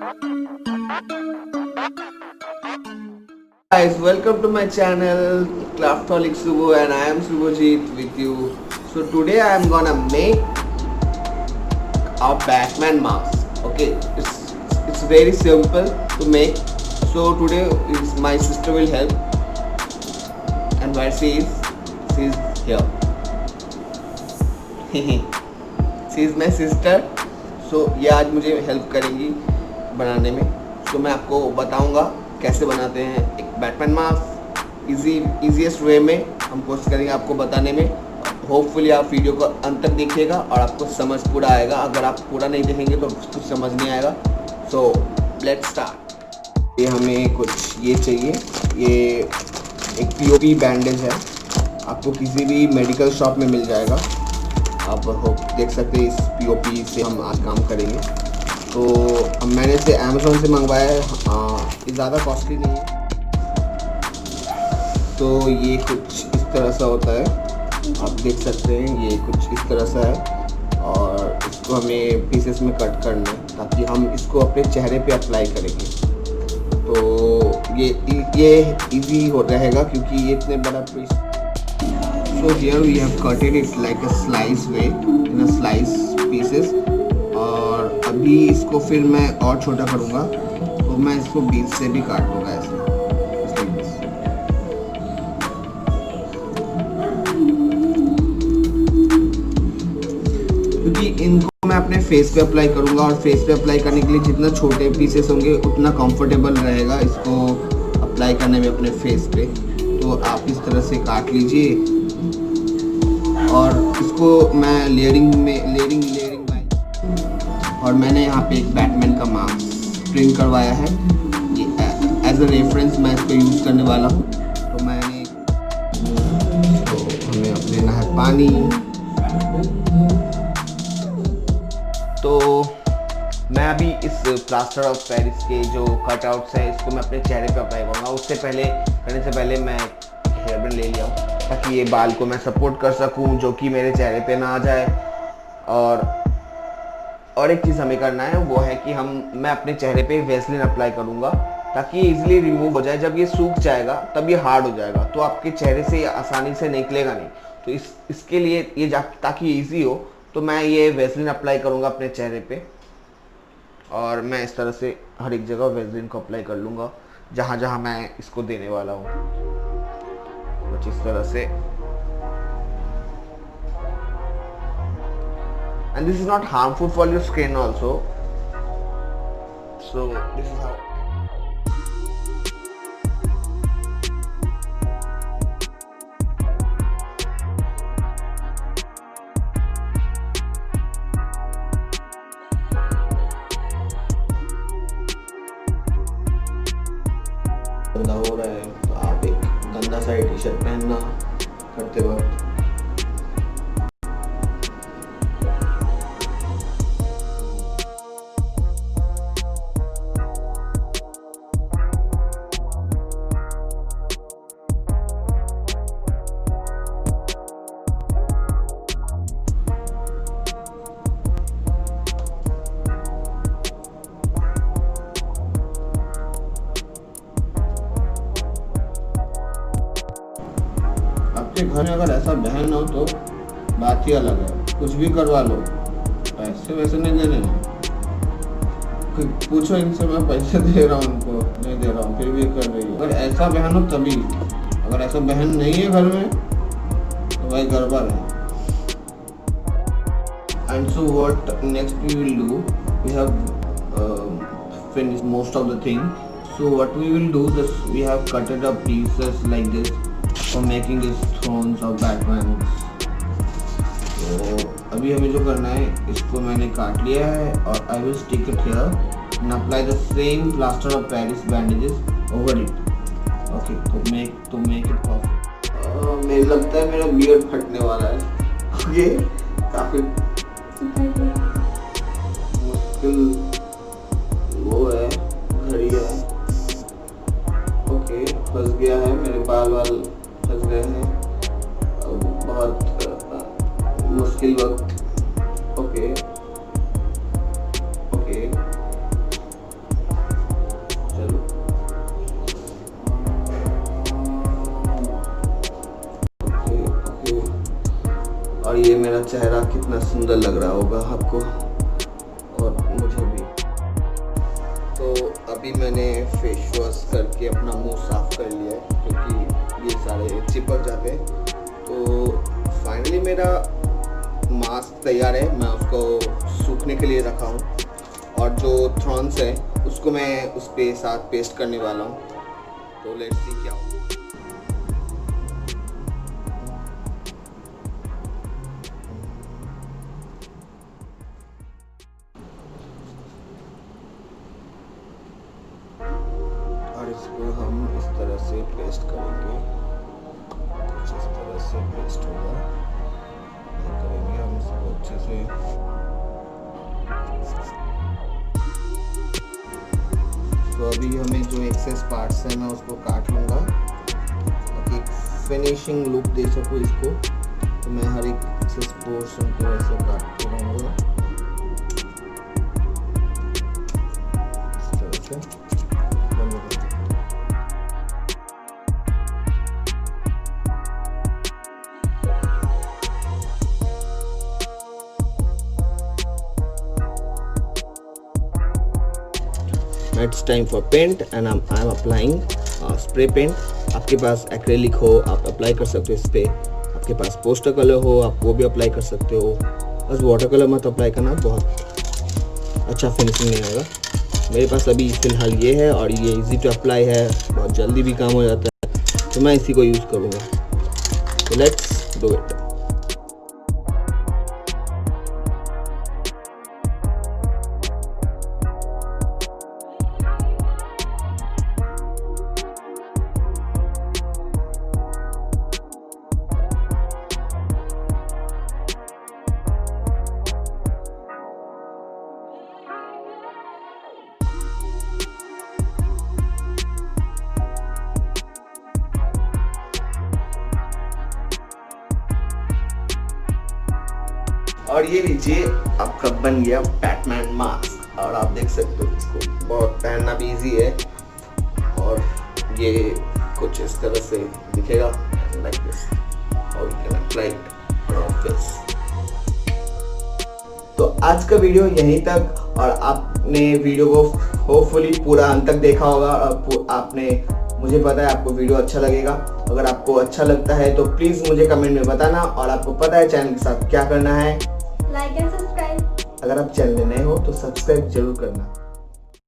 Guys, welcome to my channel Craftholic Subho, and I am Subhajit with you. So today I am gonna make a Batman mask. Okay, it's very simple to make. So today my sister will help, and where she is here. She is my sister. So ये आज मुझे help करेंगी बनाने में. तो मैं आपको बताऊंगा कैसे बनाते हैं एक बैटमैन मास्क इजीएस्ट वे में. हम कोशिश करेंगे आपको बताने में. होपफुली आप वीडियो को अंत तक देखिएगा और आपको समझ पूरा आएगा. अगर आप पूरा नहीं देखेंगे तो कुछ समझ नहीं आएगा. So let's start. ये हमें कुछ ये चाहिए. ये एक पीओपी बैंडेज है. आपको किसी भी मेडिकल शॉप में मिल जाएगा. आप होप देख सकते हैं इस पीओपी से हम आज काम करेंगे. तो मैंने इसे अमेज़ॉन से मंगवाया है. ये ज़्यादा कॉस्टली नहीं है. तो ये कुछ इस तरह सा होता है. आप देख सकते हैं ये कुछ इस तरह सा है और इसको हमें पीसेस में कट करना है ताकि हम इसको अपने चेहरे पे अप्लाई करेंगे. तो ये इजी हो रहेगा क्योंकि ये इतने बड़ा piece. So here we have cut it like a slice way in a slice pieces. और अभी इसको फिर मैं और छोटा करूँगा. तो मैं इसको बीच से भी काट दूँगा ऐसे. क्योंकि इनको मैं अपने फेस पे अप्लाई करूँगा और फेस पे अप्लाई करने के लिए जितना छोटे पीसेस होंगे उतना कंफर्टेबल रहेगा इसको अप्लाई करने में अपने फेस पे. तो आप इस तरह से काट लीजिए और इसको मैं लेयरिंग और मैंने यहाँ पे एक बैटमैन का मास्क प्रिंट करवाया है. ये एज अ रेफरेंस मैं इसको यूज़ करने वाला हूँ. तो मैंने तो हमें अब लेना है पानी. तो मैं अभी इस प्लास्टर ऑफ पेरिस के जो कटआउट्स है इसको मैं अपने चेहरे पे अप्लाई करूँगा. उससे पहले करने से पहले मैं हेयर बैंड ले लिया हूँ ताकि ये बाल को मैं सपोर्ट कर सकूं जो कि मेरे चेहरे पे ना आ जाए. और एक चीज़ हमें करना है वो है कि मैं अपने चेहरे पे वेसलिन अप्लाई करूंगा ताकि ये इजीली रिमूव हो जाए. जब ये सूख जाएगा तब ये हार्ड हो जाएगा तो आपके चेहरे से ये आसानी से निकलेगा नहीं. तो इसके लिए ताकि ईजी हो तो मैं ये वेसलिन अप्लाई करूँगा अपने चेहरे पे. और मैं इस तरह से हर एक जगह वेसलिन को अप्लाई कर लूँगा जहाँ जहाँ मैं इसको देने वाला हूँ. कुछ इस तरह से. and this is not harmful for your skin also. So this is how. गंदा हो रहा है तो आप एक गंदा सा टी शर्ट पहनना करते वक्त. आपके घर में अगर ऐसा बहन हो तो बात ही अलग है. कुछ भी करवा लो. पैसे वैसे नहीं देने हैं. पूछो इनसे मैं पैसे दे रहा हूँ उनको नहीं दे रहा हूँ फिर भी कर रही है. अगर ऐसा बहन हो तभी. अगर ऐसा बहन नहीं है घर में तो भाई गड़बड़ है. And so what next we will do. We have finished most of the thing. So what we will do is we have cutted up pieces like this for making these thrones of Batman. तो अभी हमें जो करना है इसको मैंने काट लिया है और I will stick it here and apply the same plaster of Paris bandages over it. Okay, to make it perfect. मुझे लगता है मेरा बियर्ड फटने वाला है. Okay, काफी मुश्किल वो है. घड़ी है. ओके फंस गया है. मेरे बाल फंस गए हैं. बहुत मुश्किल वक्त. ओके चेहरा कितना सुंदर लग रहा होगा आपको और मुझे भी। तो अभी मैंने फेस वॉश करके अपना मुंह साफ कर लिया है क्योंकि ये सारे चिपक जाते हैं। तो फाइनली मेरा मास्क तैयार है, मैं उसको सूखने के लिए रखा हूँ और जो थ्रॉन्स है उसको मैं उस पे साथ पेस्ट करने वाला हूँ। तो लेट्स सी क्या होगा। और इसको हम इस तरह से पेस्ट करेंगे, कुछ इस तरह से पेस्ट होगा, करेंगे हम इसको अच्छे से। तो अभी हमें जो एक्सेस पार्ट्स हैं मैं उसको काट लूँगा ताकि फिनिशिंग लुक दे सकूँ इसको। तो मैं हर एक एक्सेस पोर्शन को ऐसे काटते रहूँगा इस तरह से। It's time for paint and I'm applying spray paint। आपके पास एक्रेलिक हो आप अप्लाई कर सकते हो इस पे, आपके पास पोस्टर कलर हो आप वो भी अप्लाई कर सकते हो। बस वाटर कलर मत अप्लाई करना, बहुत अच्छा फिनिशिंग नहीं आएगा। मेरे पास अभी फ़िलहाल ये है और ये इजी टू अप्लाई है, बहुत जल्दी भी काम हो जाता है, तो मैं इसी को यूज़ करूँगा। तो लेट्स डू इट। और ये लीजिए आपका बन गया बैटमैन मास्क। और आप देख सकते हो इसको बहुत पहनना भी इजी है और ये कुछ इस तरह से दिखेगा लाइक दिस और you can apply it on face. तो आज का वीडियो यहीं तक और आपने वीडियो को होपफुली पूरा अंत तक देखा होगा और आपने, मुझे पता है आपको वीडियो अच्छा लगेगा। अगर आपको अच्छा लगता है तो प्लीज़ मुझे कमेंट में बताना और आपको पता है चैनल के साथ क्या करना है, लाइक एंड सब्सक्राइब। अगर आप चैनल में नए हो तो सब्सक्राइब जरूर करना।